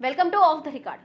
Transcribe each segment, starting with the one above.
Welcome to of the record.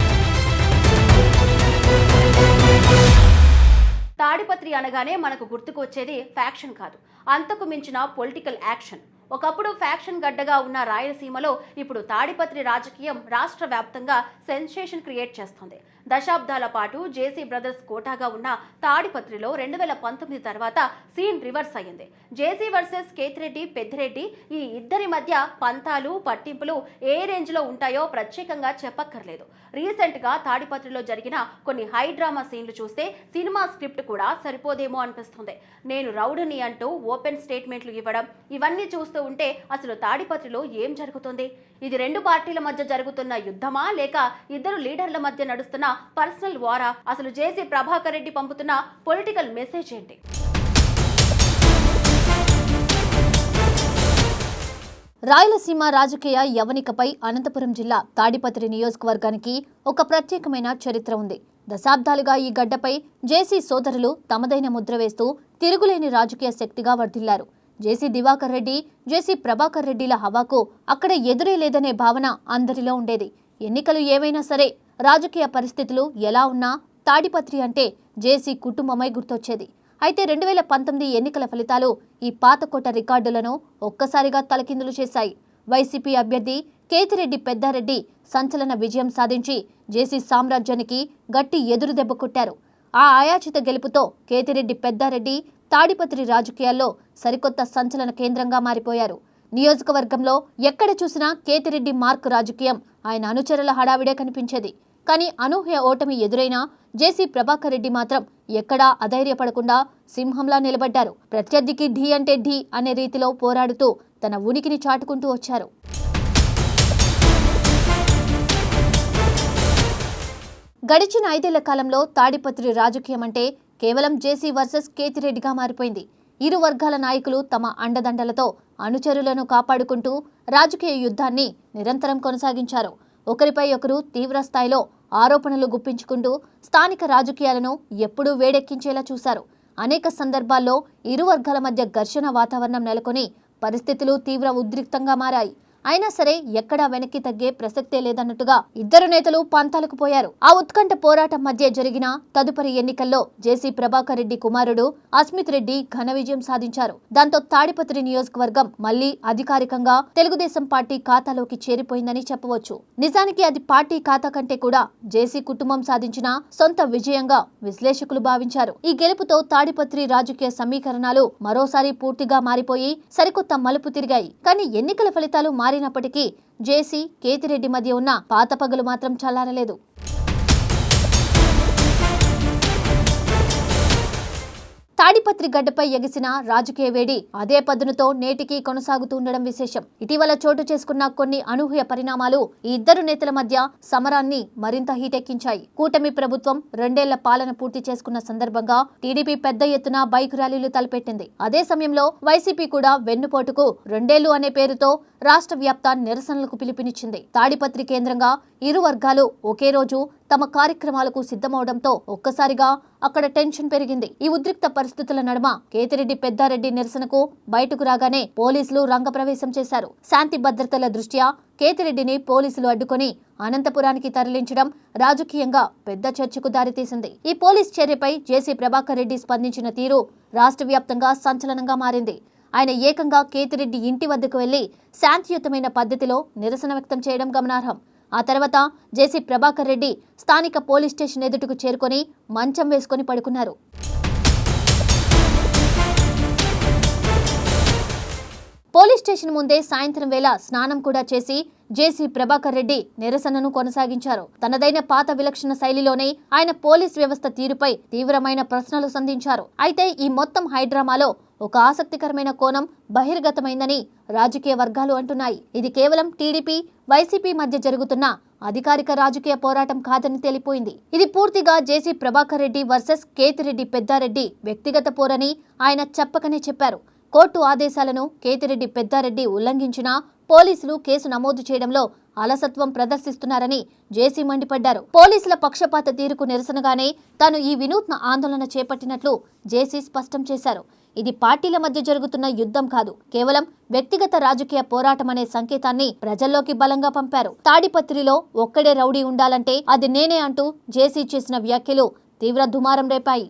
Tadipatri అనగానే మనకు గుర్తుకు వచ్చేది ఫ్యాక్షన్ కాదు, అంతకు మించిన పొలిటికల్ యాక్షన్. ఒకప్పుడు ఫ్యాక్షన్ గడ్డగా ఉన్న రాయలసీమలో ఇప్పుడు తాడిపత్రి రాజకీయం రాష్ట్ర వ్యాప్తంగా సెన్సేషన్ క్రియేట్ చేస్తుంది. దశాబ్దాల పాటు జేసీ బ్రదర్స్ కోటాగా ఉన్న తాడిపత్రిలో 2019 తర్వాత సీన్ రివర్స్ అయ్యింది. జేసీ వర్సెస్ కేతిరెడ్డి పెద్దిరెడ్డి, ఈ ఇద్దరి మధ్య పంతాలు పట్టింపులు ఏ రేంజ్ లో ఉంటాయో ప్రత్యేకంగా చెప్పక్కర్లేదు. రీసెంట్ గా తాడిపత్రిలో జరిగిన కొన్ని హై డ్రామా సీన్లు చూస్తే సినిమా స్క్రిప్ట్ కూడా సరిపోదేమో అనిపిస్తుంది. నేను రౌడని అంటూ ఓపెన్ స్టేట్మెంట్లు ఇవ్వడం, ఇవన్నీ చూస్తూ ఉంటే అసలు తాడిపత్రిలో ఏం జరుగుతుంది? ఇది రెండు పార్టీల మధ్య జరుగుతున్న యుద్ధమా, లేక ఇద్దరు లీడర్ల మధ్య నడుస్తున్న పర్సనల్ వారా? అసలు జేసీ ప్రభాకర్ రెడ్డి పంపుతున్న పొలిటికల్ మెసేజ్ ఏంటి? రాయలసీమ రాజకీయ యవనికపై అనంతపురం జిల్లా తాడిపత్రి నియోజకవర్గానికి ఒక ప్రత్యేకమైన చరిత్ర ఉంది. దశాబ్దాలుగా ఈ గడ్డపై జేసీ సోదరులు తమదైన ముద్ర వేస్తూ తిరుగులేని రాజకీయ శక్తిగా వర్ధిల్లారు. జేసీ దివాకర్ రెడ్డి, జేసీ ప్రభాకర్ రెడ్డిల హవాకు అక్కడ ఎదురే లేదనే భావన అందరిలో ఉండేది. ఎన్నికలు ఏవైనా సరే, రాజకీయ పరిస్థితులు ఎలా ఉన్నా తాడిపత్రి అంటే జేసీ కుటుంబమై గుర్తొచ్చేది. అయితే 2019 ఎన్నికల ఫలితాలు ఈ పాతకోట రికార్డులను ఒక్కసారిగా తలకిందులు చేశాయి. వైసీపీ అభ్యర్థి కేతిరెడ్డి పెద్దారెడ్డి సంచలన విజయం సాధించి జేసీ సామ్రాజ్యానికి గట్టి ఎదురు దెబ్బ కొట్టారు. ఆ అయాచిత గెలుపుతో కేతిరెడ్డి పెద్దారెడ్డి తాడిపత్రి రాజకీయాల్లో సరికొత్త సంచలన కేంద్రంగా మారిపోయారు. నియోజకవర్గంలో ఎక్కడ చూసినా కేతిరెడ్డి మార్క్ రాజకీయం, ఆయన అనుచరుల హడావిడే కనిపించేది. కానీ అనూహ్య ఓటమి ఎదురైనా జేసీ ప్రభాకర్ రెడ్డి మాత్రం ఎక్కడా అధైర్యపడకుండా సింహంలా నిలబడ్డారు. ప్రత్యర్థికి ఢీ అంటే ఢీ అనే రీతిలో పోరాడుతూ తన ఉనికిని చాటుకుంటూ వచ్చారు. గడిచిన 5 ఏళ్ల కాలంలో తాడిపత్రి రాజకీయం అంటే కేవలం జేసీ వర్సెస్ కేతిరెడ్డిగా మారిపోయింది. ఇరు వర్గాల నాయకులు తమ అండదండలతో అనుచరులను కాపాడుకుంటూ రాజకీయ యుద్ధాన్ని నిరంతరం కొనసాగించారు. ఒకరిపై ఒకరు తీవ్ర స్థాయిలో ఆరోపణలు గుప్పించుకుంటూ స్థానిక రాజకీయాలను ఎప్పుడూ వేడెక్కించేలా చూశారు. అనేక సందర్భాల్లో ఇరు వర్గాల మధ్య ఘర్షణ వాతావరణం నెలకొని పరిస్థితులు తీవ్ర ఉద్రిక్తంగా మారాయి. అయినా సరే ఎక్కడా వెనక్కి తగ్గే ప్రసక్తే లేదన్నట్టుగా ఇద్దరు నేతలు పంతాలకు పోయారు. ఆ ఉత్కంఠ పోరాటం మధ్య జరిగిన తదుపరి ఎన్నికల్లో జేసీ ప్రభాకర్ రెడ్డి కుమారుడు అస్మిత్ రెడ్డి ఘన విజయం సాధించారు. దాంతో తాడిపత్రి నియోజకవర్గం మళ్లీ అధికారికంగా తెలుగుదేశం పార్టీ ఖాతాలోకి చేరిపోయిందని చెప్పవచ్చు. నిజానికి అది పార్టీ ఖాతా కంటే కూడా జేసీ కుటుంబం సాధించిన సొంత విజయంగా విశ్లేషకులు భావించారు. ఈ గెలుపుతో తాడిపత్రి రాజకీయ సమీకరణాలు మరోసారి పూర్తిగా మారిపోయి సరికొత్త మలుపు తిరిగాయి. కానీ ఎన్నికల ఫలితాలు మారినప్పటికీ జేసీ కేతిరెడ్డి మధ్య ఉన్న పాత పగలు మాత్రం చల్లారలేదు. తాడిపత్రి గడ్డపై ఎగిసిన రాజకీయ వేడి అదే పదునుతో నేటికి కొనసాగుతుండడం విశేషం. ఇటీవల చోటు చేసుకున్న కొన్ని అనూహ్య పరిణామాలు ఈ ఇద్దరు నేతల మధ్య సమరాన్ని మరింత హీటెక్కించాయి. కూటమి ప్రభుత్వం 2 ఏళ్ల పాలన పూర్తి చేసుకున్న సందర్భంగా టీడీపీ పెద్ద ఎత్తున బైక్ ర్యాలీలు తలపెట్టింది. అదే సమయంలో వైసీపీ కూడా వెన్నుపోటుకు 2 ఏళ్లు అనే పేరుతో రాష్ట్ర వ్యాప్త నిరసనలకు పిలుపునిచ్చింది. తాడిపత్రి కేంద్రంగా ఇరు వర్గాలు ఒకే రోజు తమ కార్యక్రమాలకు సిద్ధమవడంతో ఒక్కసారిగా అక్కడ టెన్షన్ పెరిగింది. ఈ ఉద్రిక్త పరిస్థితుల నడుమ కేతిరెడ్డి పెద్దారెడ్డి నిరసనకు బయటకు రాగానే పోలీసులు రంగప్రవేశం చేశారు. శాంతి భద్రతల దృష్ట్యా కేతిరెడ్డిని పోలీసులు అడ్డుకొని అనంతపురానికి తరలించడం రాజకీయంగా పెద్ద చర్చకు దారితీసింది. ఈ పోలీస్ చర్యపై జేసీ ప్రభాకర్ రెడ్డి స్పందించిన తీరు రాష్ట్ర వ్యాప్తంగా సంచలనంగా మారింది. ఆయన ఏకంగా కేతిరెడ్డి ఇంటి వద్దకు వెళ్లి శాంతియుతమైన పద్ధతిలో నిరసన వ్యక్తం చేయడం గమనార్హం. ఆ తర్వాత జేసీ ప్రభాకర్ రెడ్డి స్థానిక పోలీస్ స్టేషన్ ఎదుటకు చేరుకొని మంచం వేసుకొని పడుకున్నారు. పోలీస్ స్టేషన్ ముందే సాయంత్రం వేళ స్నానం కూడా చేసి జేసీ ప్రభాకర్ రెడ్డి నిరసనను కొనసాగించారు. తనదైన పాత విలక్షణ శైలిలోనే ఆయన పోలీస్ వ్యవస్థ తీరుపై తీవ్రమైన ప్రశ్నలు సంధించారు. అయితే ఈ మొత్తం హైడ్రామాలో ఒక ఆసక్తికరమైన కోణం బహిర్గతమైందని రాజకీయ వర్గాలు అంటున్నాయి. ఇది కేవలం టీడీపీ వైసీపీ మధ్య జరుగుతున్న అధికారిక రాజకీయ పోరాటం కాదని తేలిపోయింది. ఇది పూర్తిగా జేసీ ప్రభాకర్ రెడ్డి వర్సెస్ కేతిరెడ్డి పెద్దారెడ్డి వ్యక్తిగత పోరని ఆయన చెప్పకనే చెప్పారు. కోర్టు ఆదేశాలను కేతిరెడ్డి పెద్దారెడ్డి ఉల్లంఘించినా పోలీసులు కేసు నమోదు చేయడంలో అలసత్వం ప్రదర్శిస్తున్నారని జేసీ మండిపడ్డారు. పోలీసుల పక్షపాత తీరుకు నిరసనగానే తాను ఈ వినూత్న ఆందోళన చేపట్టినట్లు జేసీ స్పష్టం చేశారు. ఇది పార్టీల మధ్య జరుగుతున్న యుద్ధం కాదు, కేవలం వ్యక్తిగత రాజకీయ పోరాటం అనే సంకేతాన్ని ప్రజల్లోకి బలంగా పంపారు. తాడిపత్రిలో ఒక్కడే రౌడీ ఉండాలంటే అది నేనే అంటూ జేసీ చేసిన వ్యాఖ్యలు తీవ్ర దుమారం రేపాయి.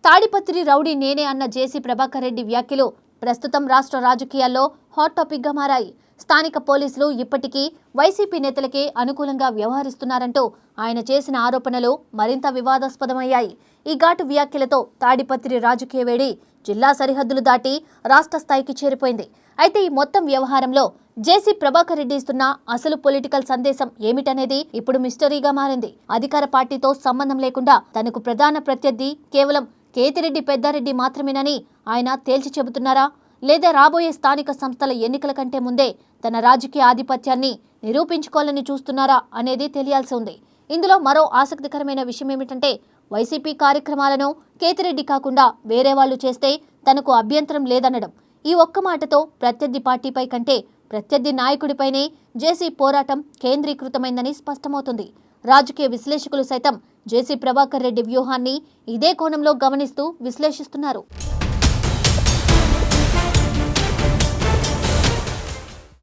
తాడిపత్రి రౌడీ నేనే అన్న జేసీ ప్రభాకర్ రెడ్డి వ్యాఖ్యలు ప్రస్తుతం రాష్ట్ర రాజకీయాల్లో హాట్ టాపిక్ గా మారాయి. స్థానిక పోలీసులు ఇప్పటికీ వైసీపీ నేతలకే అనుకూలంగా వ్యవహరిస్తున్నారంటూ ఆయన చేసిన ఆరోపణలు మరింత వివాదాస్పదమయ్యాయి. ఈ ఘాటు వ్యాఖ్యలతో తాడిపత్రి రాజకీయ వేడి జిల్లా సరిహద్దులు దాటి రాష్ట్ర స్థాయికి చేరిపోయింది. అయితే ఈ మొత్తం వ్యవహారంలో జేసీ ప్రభాకర్ రెడ్డి ఇస్తున్న అసలు పొలిటికల్ సందేశం ఏమిటనేది ఇప్పుడు మిస్టరీగా మారింది. అధికార పార్టీతో సంబంధం లేకుండా తనకు ప్రధాన ప్రత్యర్థి కేవలం కేతిరెడ్డి పెద్దారెడ్డి మాత్రమేనని ఆయన తేల్చి చెబుతున్నారా, లేదా రాబోయే స్థానిక సంస్థల ఎన్నికల కంటే ముందే తన రాజకీయ ఆధిపత్యాన్ని నిరూపించుకోవాలని చూస్తున్నారా అనేది తెలియాల్సి ఉంది. ఇందులో మరో ఆసక్తికరమైన విషయం ఏమిటంటే వైసీపీ కార్యక్రమాలను కేతిరెడ్డి కాకుండా వేరే వాళ్ళు చేస్తే తనకు అభ్యంతరం లేదనడం. ఈ ఒక్క మాటతో ప్రత్యర్థి పార్టీపై కంటే ప్రత్యర్థి నాయకుడిపైనే జేసీ పోరాటం కేంద్రీకృతమైందని స్పష్టమవుతుంది. రాజకీయ విశ్లేషకులు సైతం జేసీ ప్రభాకర్ రెడ్డి వ్యూహాన్ని ఇదే కోణంలో గమనిస్తూ విశ్లేషిస్తున్నారు.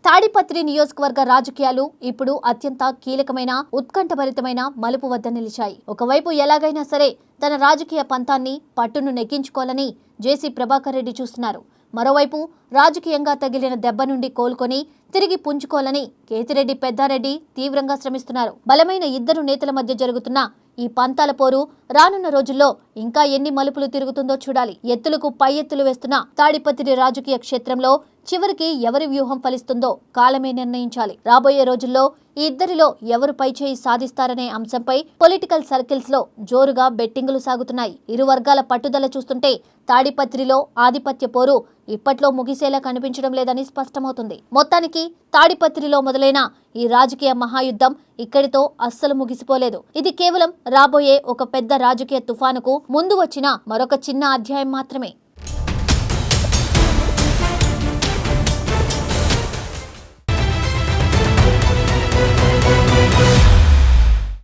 తాడిపత్రి నియోజకవర్గ రాజకీయాలు ఇప్పుడు అత్యంత కీలకమైన ఉత్కంఠభరితమైన మలుపు వద్ద నిలిచాయి. ఒకవైపు ఎలాగైనా సరే తన రాజకీయ పంతాన్ని పట్టును నెగ్గించుకోవాలని జేసీ ప్రభాకర్ రెడ్డి చూస్తున్నారు. మరోవైపు రాజకీయంగా తగిలిన దెబ్బ నుండి కోలుకొని తిరిగి పుంజుకోవాలని కేతిరెడ్డి పెద్దారెడ్డి తీవ్రంగా శ్రమిస్తున్నారు. బలమైన ఇద్దరు నేతల మధ్య జరుగుతున్న ఈ పంతాల పోరు రానున్న రోజుల్లో ఇంకా ఎన్ని మలుపులు తిరుగుతుందో చూడాలి. ఎత్తులకు పై ఎత్తులు వేస్తున్న తాడిపత్రి రాజకీయ క్షేత్రంలో చివరికి ఎవరి వ్యూహం ఫలిస్తుందో కాలమే నిర్ణయించాలి. రాబోయే రోజుల్లో ఈ ఇద్దరిలో ఎవరు పైచేయి సాధిస్తారనే అంశంపై పొలిటికల్ సర్కిల్స్ లో జోరుగా బెట్టింగులు సాగుతున్నాయి. ఇరు వర్గాల పట్టుదల చూస్తుంటే తాడిపత్రిలో ఆధిపత్య పోరు ఇప్పట్లో ముగిసేలా కనిపించడం లేదని స్పష్టమవుతుంది. మొత్తానికి తాడిపత్రిలో మొదలైన ఈ రాజకీయ మహాయుద్ధం ఇక్కడితో అస్సలు ముగిసిపోలేదు. ఇది కేవలం రాబోయే ఒక పెద్ద రాజకీయ తుఫానుకు ముందు వచ్చిన మరొక చిన్న అధ్యాయం మాత్రమే.